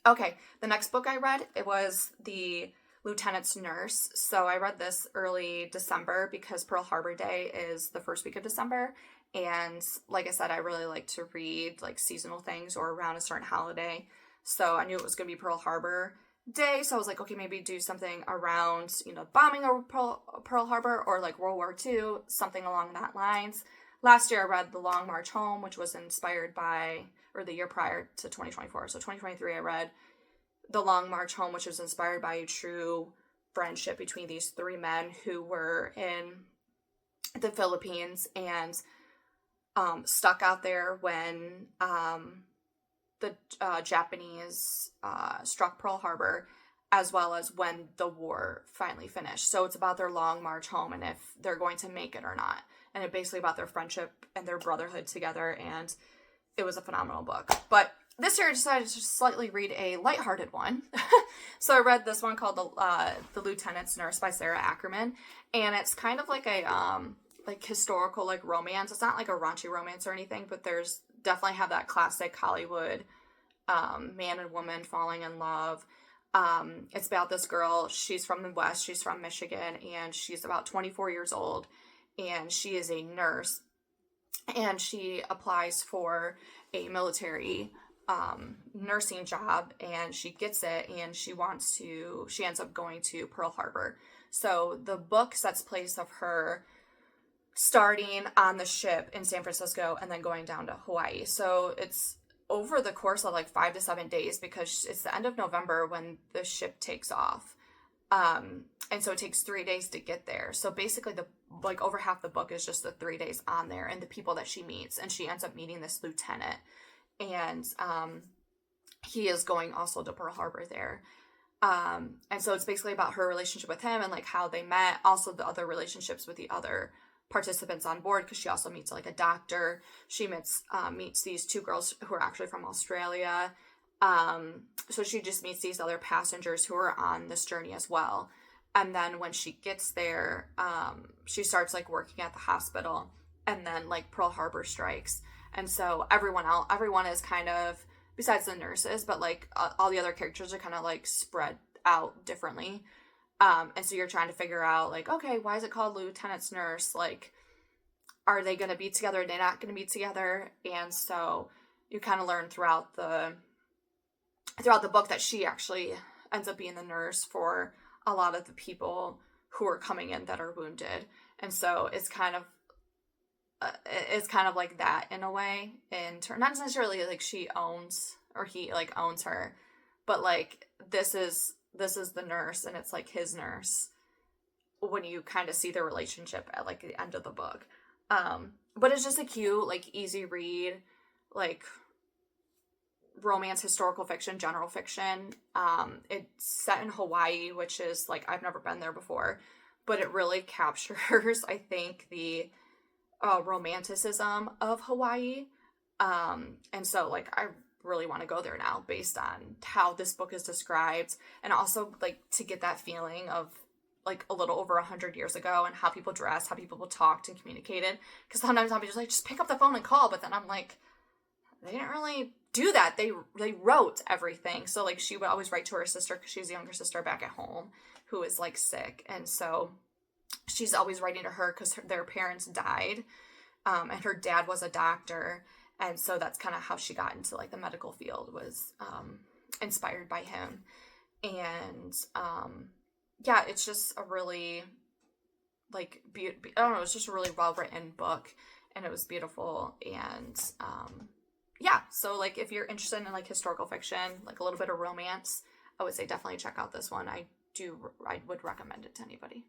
Okay, the next book I read, it was The Lieutenant's Nurse. So I read this early December because Pearl Harbor Day is the first week of December. And like I said, I really like to read like seasonal things or around a certain holiday. So I knew it was going to be Pearl Harbor Day. So I was like, okay, maybe do something around, bombing of Pearl Harbor or like World War II, something along that lines. Last year I read The Long March Home, which was inspired by, or the year prior to 2024. So 2023 I read The Long March Home, which was inspired by a true friendship between these three men who were in the Philippines and stuck out there when the Japanese struck Pearl Harbor, as well as when the war finally finished. So it's about their long march home and if they're going to make it or not. And it's basically about their friendship and their brotherhood together. And it was a phenomenal book. But this year I decided to slightly read a lighthearted one. So I read this one called The Lieutenant's Nurse by Sarah Ackerman. And it's kind of like a like historical like romance. It's not like a raunchy romance or anything, but there's definitely have that classic Hollywood man and woman falling in love. It's about this girl. She's from the West. She's from Michigan, and she's about 24 years old, and she is a nurse, and she applies for a military nursing job, and she gets it, and she ends up going to Pearl Harbor. So the book sets place of her starting on the ship in San Francisco and then going down to Hawaii. So it's over the course of like 5 to 7 days because it's the end of November when the ship takes off. And so it takes 3 days to get there. So basically over half the book is just the 3 days on there and the people that she meets. And she ends up meeting this lieutenant. And he is going also to Pearl Harbor there. And so it's basically about her relationship with him and like how they met. Also the other relationships with the other participants on board, because she also meets like a doctor. She meets these two girls who are actually from Australia. So she just meets these other passengers who are on this journey as well. And then when she gets there, she starts like working at the hospital, and then like Pearl Harbor strikes. And so everyone is kind of, besides the nurses, but like all the other characters are kind of like spread out differently. And so you're trying to figure out like, okay, why is it called Lieutenant's Nurse? Like, are they going to be together? Are they not going to be together? And so you kind of learn throughout the book that she actually ends up being the nurse for a lot of the people who are coming in that are wounded. And so it's kind of like that in a way, not necessarily like she owns or he like owns her, but like this is the nurse and it's like his nurse when you kind of see the relationship at like the end of the book. But it's just a cute, like easy read, like romance, historical fiction, general fiction. It's set in Hawaii, which is like, I've never been there before, but it really captures, I think, the romanticism of Hawaii. And so like, I really want to go there now based on how this book is described, and also like to get that feeling of like a little over 100 years ago and how people dressed, how people talked and communicated. Because sometimes I'll be just like, just pick up the phone and call, but then I'm like, they didn't really do that. They wrote everything. So like she would always write to her sister, because she's a younger sister back at home who is like sick, and so she's always writing to her because their parents died, and her dad was a doctor. And so that's kind of how she got into like the medical field, was inspired by him. And yeah, it's just a really like I don't know, it's just a really well written book, and it was beautiful. And yeah, so like if you're interested in like historical fiction, like a little bit of romance, I would say definitely check out this one. I would recommend it to anybody.